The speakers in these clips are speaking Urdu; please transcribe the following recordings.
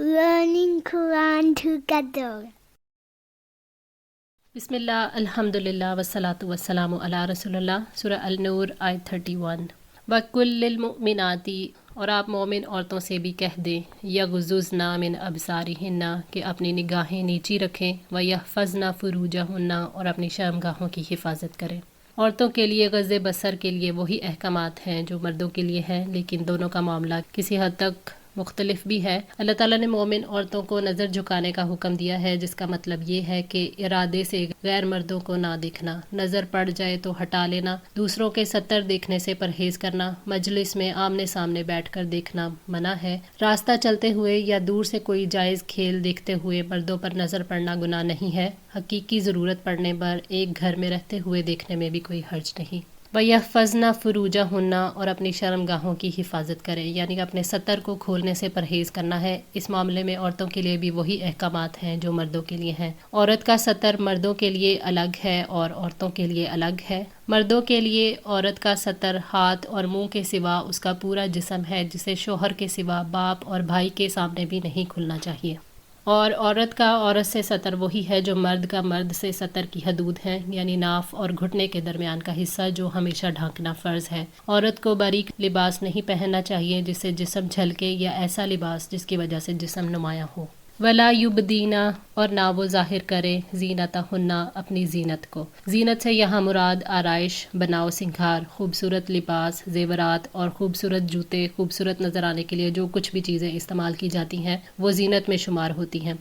learning Quran together. بسم اللہ الحمدللہ والصلاۃ والسلام علی رسول اللہ۔ سورہ النور آیت 31۔ وَقُلْ لِلْمُؤْمِنَاتِ، اور آپ مومن عورتوں سے بھی کہہ دیں، یغضضن من ابصارہن، کہ اپنی نگاہیں نیچی رکھیں، وَیَحْفَظْنَ فُرُوجَہن، اور اپنی شرمگاہوں کی حفاظت کریں۔ عورتوں کے لیے غض بصر کے لیے وہی احکامات ہیں جو مردوں کے لیے ہیں، لیکن دونوں کا معاملہ کسی حد تک مختلف بھی ہے۔ اللہ تعالیٰ نے مومن عورتوں کو نظر جھکانے کا حکم دیا ہے، جس کا مطلب یہ ہے کہ ارادے سے غیر مردوں کو نہ دیکھنا، نظر پڑ جائے تو ہٹا لینا، دوسروں کے ستر دیکھنے سے پرہیز کرنا، مجلس میں آمنے سامنے بیٹھ کر دیکھنا منع ہے، راستہ چلتے ہوئے یا دور سے کوئی جائز کھیل دیکھتے ہوئے مردوں پر نظر پڑنا گناہ نہیں ہے، حقیقی ضرورت پڑنے پر ایک گھر میں رہتے ہوئے دیکھنے میں بھی کوئی حرج نہیں۔ وَيَحْفَظْنَ فُرُوجَهُنَّ، اور اپنی شرمگاہوں کی حفاظت کریں، یعنی اپنے ستر کو کھولنے سے پرہیز کرنا ہے۔ اس معاملے میں عورتوں کے لیے بھی وہی احکامات ہیں جو مردوں کے لیے ہیں۔ عورت کا ستر مردوں کے لیے الگ ہے اور عورتوں کے لیے الگ ہے۔ مردوں کے لیے عورت کا ستر ہاتھ اور منہ کے سوا اس کا پورا جسم ہے، جسے شوہر کے سوا باپ اور بھائی کے سامنے بھی نہیں کھلنا چاہیے۔ اور عورت کا عورت سے ستر وہی ہے جو مرد کا مرد سے ستر کی حدود ہے، یعنی ناف اور گھٹنے کے درمیان کا حصہ جو ہمیشہ ڈھانکنا فرض ہے۔ عورت کو باریک لباس نہیں پہننا چاہیے جس سے جسم جھلکے، یا ایسا لباس جس کی وجہ سے جسم نمایاں ہو۔ وَلَا يُبْدِينَ، اور نہ وہ ظاہر کرے، زینتہن، اپنی زینت کو۔ زینت سے یہاں مراد آرائش، بناؤ سنگھار، خوبصورت لباس، زیورات اور خوبصورت جوتے، خوبصورت نظر آنے کے لیے جو کچھ بھی چیزیں استعمال کی جاتی ہیں وہ زینت میں شمار ہوتی ہیں۔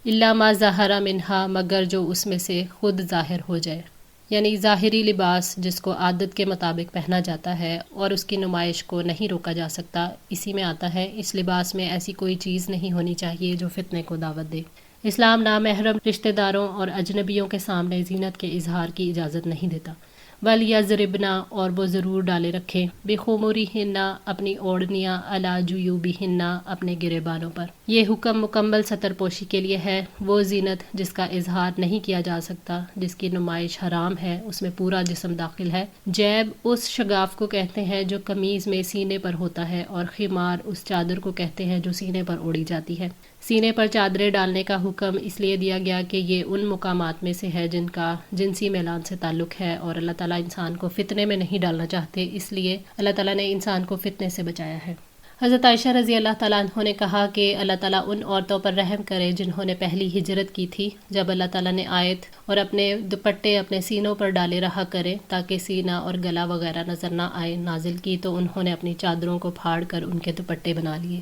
الا ما ظہر منہا، مگر جو اس میں سے خود ظاہر ہو جائے، یعنی ظاہری لباس جس کو عادت کے مطابق پہنا جاتا ہے اور اس کی نمائش کو نہیں روکا جا سکتا، اسی میں آتا ہے اس لباس میں ایسی کوئی چیز نہیں ہونی چاہیے جو فتنے کو دعوت دے۔ اسلام نامحرم رشتہ داروں اور اجنبیوں کے سامنے زینت کے اظہار کی اجازت نہیں دیتا۔ وَلْيَضْرِبْنَ، اور وہ ضرور ڈالے رکھیں، بِخُمُرِهِنَّ، اپنی اوڑھنیاں، عَلَى جُيُوبِهِنَّ، اپنے گریبانوں پر۔ یہ حکم مکمل ستر پوشی کے لیے ہے۔ وہ زینت جس کا اظہار نہیں کیا جا سکتا، جس کی نمائش حرام ہے، اس میں پورا جسم داخل ہے۔ جیب اس شگاف کو کہتے ہیں جو قمیض میں سینے پر ہوتا ہے، اور خمار اس چادر کو کہتے ہیں جو سینے پر اوڑھی جاتی ہے۔ سینے پر چادریں ڈالنے کا حکم اس لیے دیا گیا کہ یہ ان مقامات میں سے ہے جن کا جنسی میلان سے تعلق ہے، اور اللہ تعالیٰ انسان کو فتنے میں نہیں ڈالنا چاہتے، اس لیے اللہ تعالیٰ نے انسان کو فتنے سے بچایا ہے۔ حضرت عائشہ رضی اللہ تعالیٰ عنہ نے کہا کہ اللہ تعالیٰ ان عورتوں پر رحم کرے جنہوں نے پہلی ہجرت کی تھی، جب اللہ تعالیٰ نے آیت اور اپنے دوپٹے اپنے سینوں پر ڈالے رہا کریں تاکہ سینہ اور گلا وغیرہ نظر نہ آئے نازل کی، تو انہوں نے اپنی چادروں کو پھاڑ کر ان کے دوپٹے بنا لیے۔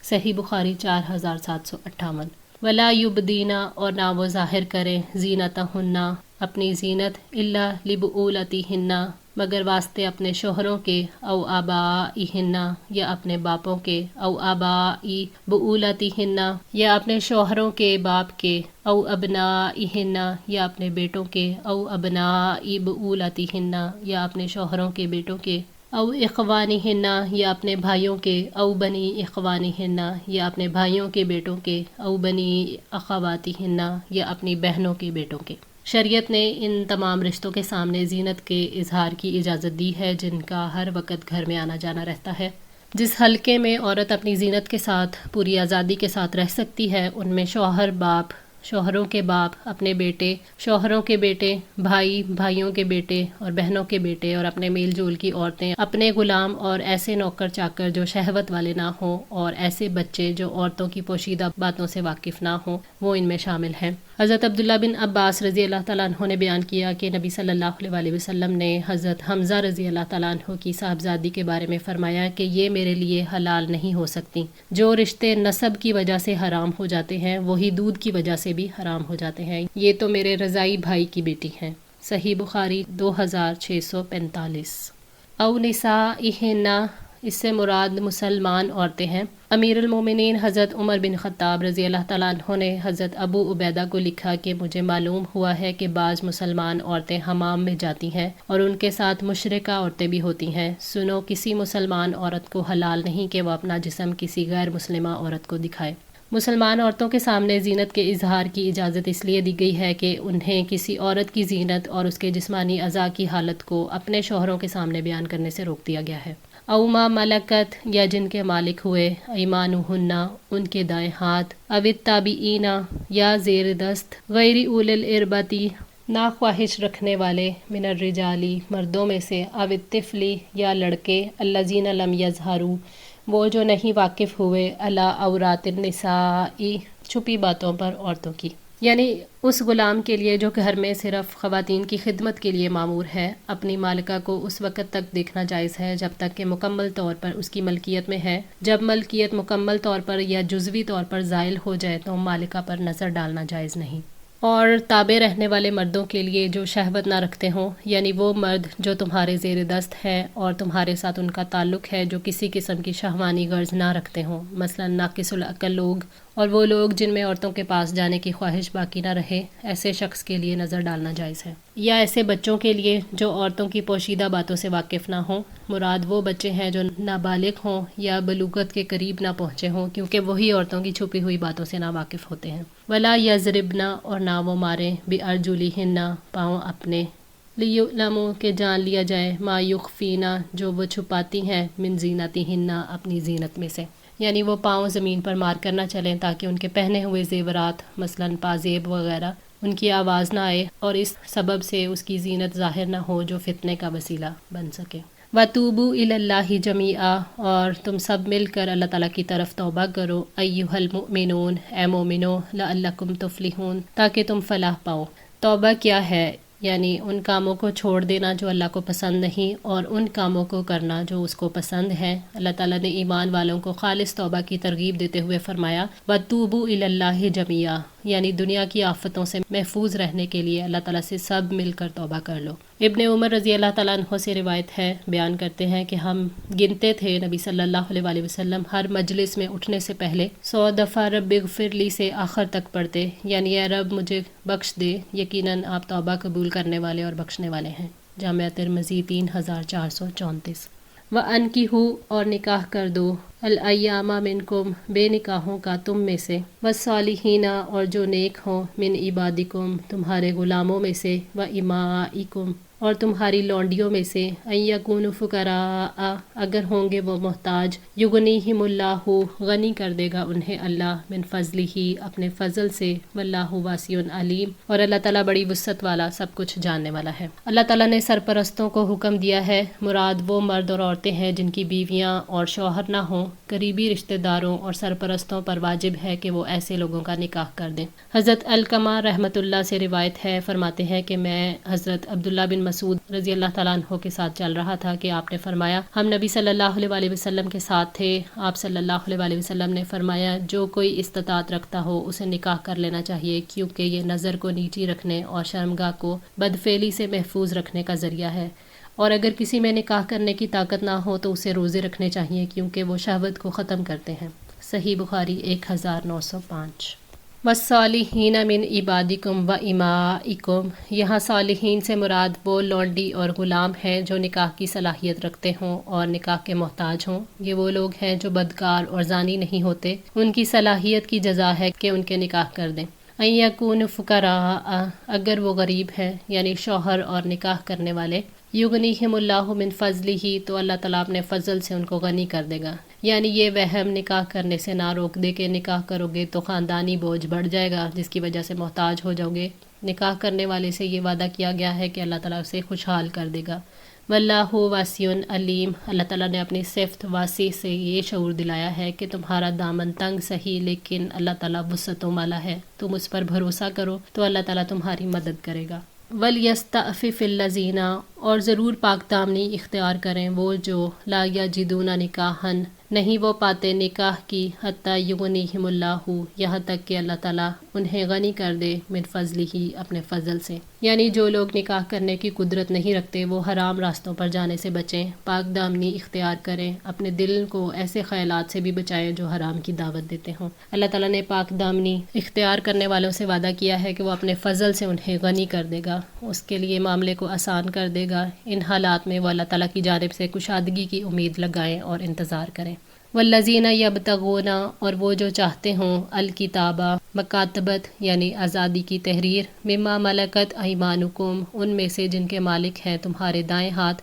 صحیح بخاری 4758۔ وَلَا يُبْدِينَ، اور نہ وہ ظاہر کریں، زینتہن، اپنی زینت، الا لِبُعُولَتِهِنَّ، مگر واسطے اپنے شوہروں کے، او آبائہن، یا اپنے باپوں کے، او آبائی بعولتہن، یا اپنے شوہروں کے باپ کے، او ابنائہن، یا اپنے بیٹوں کے، او ابنائی بعولتہن، یا اپنے شوہروں کے بیٹوں کے، او اخوانہن، یا اپنے بھائیوں کے، او بنی اخوانہن، یا اپنے بھائیوں کے بیٹوں کے، او بنی اخواتہن، یا اپنی بہنوں کے بیٹوں کے۔ شریعت نے ان تمام رشتوں کے سامنے زینت کے اظہار کی اجازت دی ہے جن کا ہر وقت گھر میں آنا جانا رہتا ہے۔ جس حلقے میں عورت اپنی زینت کے ساتھ پوری آزادی کے ساتھ رہ سکتی ہے، ان میں شوہر، باپ، شوہروں کے باپ، اپنے بیٹے، شوہروں کے بیٹے، بھائی، بھائیوں کے بیٹے اور بہنوں کے بیٹے، اور اپنے میل جول کی عورتیں، اپنے غلام، اور ایسے نوکر چاکر جو شہوت والے نہ ہوں، اور ایسے بچے جو عورتوں کی پوشیدہ باتوں سے واقف نہ ہوں، وہ ان میں شامل ہیں۔ حضرت عبداللہ بن عباس رضی اللہ تعالیٰ عنہ نے بیان کیا کہ نبی صلی اللہ علیہ وآلہ وسلم نے حضرت حمزہ رضی اللہ تعالیٰ عنہ کی صاحبزادی کے بارے میں فرمایا کہ یہ میرے لیے حلال نہیں ہو سکتی۔ جو رشتے نسب کی وجہ سے حرام ہو جاتے ہیں وہی دودھ کی وجہ سے بھی حرام ہو جاتے ہیں۔ یہ تو میرے رضائی بھائی کی بیٹی ہیں۔ صحیح بخاری 2645۔ او نسائہن، اس سے مراد مسلمان عورتیں ہیں۔ امیر المومنین حضرت عمر بن خطاب رضی اللہ تعالیٰ عنہ نے حضرت ابو عبیدہ کو لکھا کہ مجھے معلوم ہوا ہے کہ بعض مسلمان عورتیں حمام میں جاتی ہیں اور ان کے ساتھ مشرکہ عورتیں بھی ہوتی ہیں۔ سنو، کسی مسلمان عورت کو حلال نہیں کہ وہ اپنا جسم کسی غیر مسلمہ عورت کو دکھائے۔ مسلمان عورتوں کے سامنے زینت کے اظہار کی اجازت اس لیے دی گئی ہے کہ انہیں کسی عورت کی زینت اور اس کے جسمانی اعضاء کی حالت کو اپنے شوہروں کے سامنے بیان کرنے سے روک دیا گیا ہے۔ او ما ملکت یا جن کے مالک ہوئے ایمانہن ان کے دائیں ہاتھ، او التابعین یا زیر دست، غیر اولی الاربتی نا خواہش رکھنے والے، من الرجالی مردوں میں سے، او الطفلی یا لڑکے، الذین لم یظہروا وہ جو نہیں واقف ہوئے، علی عورات النساء چھپی باتوں پر عورتوں کی، یعنی اس غلام کے لیے جو گھر میں صرف خواتین کی خدمت کے لیے مامور ہے، اپنی مالکہ کو اس وقت تک دیکھنا جائز ہے جب تک کہ مکمل طور پر اس کی ملکیت میں ہے۔ جب ملکیت مکمل طور پر یا جزوی طور پر زائل ہو جائے تو مالکہ پر نظر ڈالنا جائز نہیں۔ اور تابع رہنے والے مردوں کے لیے جو شہوت نہ رکھتے ہوں، یعنی وہ مرد جو تمہارے زیر دست ہے اور تمہارے ساتھ ان کا تعلق ہے جو کسی قسم کی شہوانی غرض نہ رکھتے ہوں، مثلا ناقص العقل لوگ اور وہ لوگ جن میں عورتوں کے پاس جانے کی خواہش باقی نہ رہے، ایسے شخص کے لیے نظر ڈالنا جائز ہے۔ یا ایسے بچوں کے لیے جو عورتوں کی پوشیدہ باتوں سے واقف نہ ہوں، مراد وہ بچے ہیں جو نابالغ ہوں یا بلوغت کے قریب نہ پہنچے ہوں، کیونکہ وہی عورتوں کی چھپی ہوئی باتوں سے نا واقف ہوتے ہیں۔ ولا یضربن اور نہ وہ ماریں، بارجلہن پاؤں اپنے، لیعلموا کہ جان لیا جائے، ما یخفینا جو وہ چھپاتی ہیں، من زینتہن اپنی زینت میں سے، یعنی وہ پاؤں زمین پر مار کر نہ چلیں تاکہ ان کے پہنے ہوئے زیورات مثلا پازیب وغیرہ ان کی آواز نہ آئے اور اس سبب سے اس کی زینت ظاہر نہ ہو جو فتنے کا وسیلہ بن سکے۔ وَتُوبُوا إِلَى اللَّهِ جَمِيعًا اور تم سب مل کر اللہ تعالیٰ کی طرف توبہ کرو، أَيُّهَا الْمُؤْمِنُونَ اے مومنو، لَعَلَّكُمْ تُفْلِحُونَ تاکہ تم فلاح پاؤ۔ توبہ کیا ہے؟ یعنی ان کاموں کو چھوڑ دینا جو اللہ کو پسند نہیں اور ان کاموں کو کرنا جو اس کو پسند ہے۔ اللہ تعالیٰ نے ایمان والوں کو خالص توبہ کی ترغیب دیتے ہوئے فرمایا وَتُوبُوا إِلَى اللَّهِ جَمِيعًا، یعنی دنیا کی آفتوں سے محفوظ رہنے کے لیے اللہ تعالیٰ سے سب مل کر توبہ کر لو۔ ابن عمر رضی اللہ تعالیٰ عنہ سے روایت ہے، بیان کرتے ہیں کہ ہم گنتے تھے نبی صلی اللہ علیہ وآلہ وسلم ہر مجلس میں اٹھنے سے پہلے 100 دفعہ رب اغفر لی سے آخر تک پڑھتے، یعنی اے رب مجھے بخش دے، یقیناً آپ توبہ قبول کرنے والے اور بخشنے والے ہیں۔ جامعہ ترمذی 3434۔ وَأَنْكِحُوا اور نکاح کر دو، الایام منکم بے نکاحوں کا تم میں سے، والصالحین اور جو نیک ہوں، من عبادکم تمہارے غلاموں میں سے، وامائکم اور تمہاری لونڈیوں میں سے، ان یکونوا فقراء اگر ہوں گے وہ محتاج، یغنیہم اللہ غنی کر دے گا انہیں اللہ، من فضلہ اپنے فضل سے، واللہ واسع علیم اور اللہ تعالیٰ بڑی وسعت والا سب کچھ جاننے والا ہے۔ اللہ تعالیٰ نے سرپرستوں کو حکم دیا ہے، مراد وہ مرد اور عورتیں ہیں جن کی بیویاں اور شوہر نہ ہوں، قریبی رشتہ داروں اور سرپرستوں پر واجب ہے کہ وہ ایسے لوگوں کا نکاح کر دیں۔ حضرت علقمہ رحمۃ اللہ سے روایت ہے، فرماتے ہیں کہ میں حضرت عبداللہ بن مسعود رضی اللہ تعالیٰ عنہ کے ساتھ چل رہا تھا کہ آپ نے فرمایا ہم نبی صلی اللہ علیہ وآلہ وسلم کے ساتھ تھے، آپ صلی اللہ علیہ وآلہ وسلم نے فرمایا جو کوئی استطاعت رکھتا ہو اسے نکاح کر لینا چاہیے، کیونکہ یہ نظر کو نیچی رکھنے اور شرمگاہ کو بدفعلی سے محفوظ رکھنے کا ذریعہ ہے، اور اگر کسی میں نکاح کرنے کی طاقت نہ ہو تو اسے روزے رکھنے چاہیے کیونکہ وہ شہوت کو ختم کرتے ہیں۔ صحیح بخاری 1905۔ والصالحین من عبادکم و امائکم یہاں صالحین سے مراد وہ لونڈی اور غلام ہیں جو نکاح کی صلاحیت رکھتے ہوں اور نکاح کے محتاج ہوں، یہ وہ لوگ ہیں جو بدکار اور زانی نہیں ہوتے، ان کی صلاحیت کی جزا ہے کہ ان کے نکاح کر دیں۔ ان یکونوا فقراء اگر وہ غریب ہیں، یعنی شوہر اور نکاح کرنے والے، یغنیہم اللہ من فضلہ تو اللہ تعالیٰ اپنے فضل سے ان کو غنی کر دے گا، یعنی یہ وہم نکاح کرنے سے نہ روک دے کہ نکاح کرو گے تو خاندانی بوجھ بڑھ جائے گا جس کی وجہ سے محتاج ہو جاؤ گے۔ نکاح کرنے والے سے یہ وعدہ کیا گیا ہے کہ اللہ تعالیٰ اسے خوشحال کر دے گا۔ واللہ واسع علیم اللہ تعالیٰ نے اپنی صفت واسع سے یہ شعور دلایا ہے کہ تمہارا دامن تنگ سہی لیکن اللہ تعالیٰ وسعتوں والا ہے، تم اس پر بھروسہ کرو تو اللہ تعالیٰ تمہاری مدد کرے گا۔ وَلْيَسْتَعْفِفِ الَّذِينَ اور ضرور پاک دامنی اختیار کریں وہ جو لا یجدون نکاحا نہیں وہ پاتے نکاح کی، حتی یغنیہم اللہ یہاں تک کہ اللہ تعالیٰ انہیں غنی کر دے، من فضلہ اپنے فضل سے، یعنی جو لوگ نکاح کرنے کی قدرت نہیں رکھتے وہ حرام راستوں پر جانے سے بچیں، پاک دامنی اختیار کریں، اپنے دل کو ایسے خیالات سے بھی بچائیں جو حرام کی دعوت دیتے ہوں۔ اللہ تعالیٰ نے پاک دامنی اختیار کرنے والوں سے وعدہ کیا ہے کہ وہ اپنے فضل سے انہیں غنی کر دے گا، اس کے لیے معاملے کو آسان کر دے گا۔ ان حالات میں وہ اللہ تعالیٰ کی جانب سے کشادگی کی امید لگائیں اور انتظار کریں۔ والذین یبتغون اور وہ جو چاہتے ہوں الکتابہ مکاتبت یعنی آزادی کی تحریر، مما ملکت ایمانکم ان میں سے جن کے مالک ہیں تمہارے دائیں ہاتھ،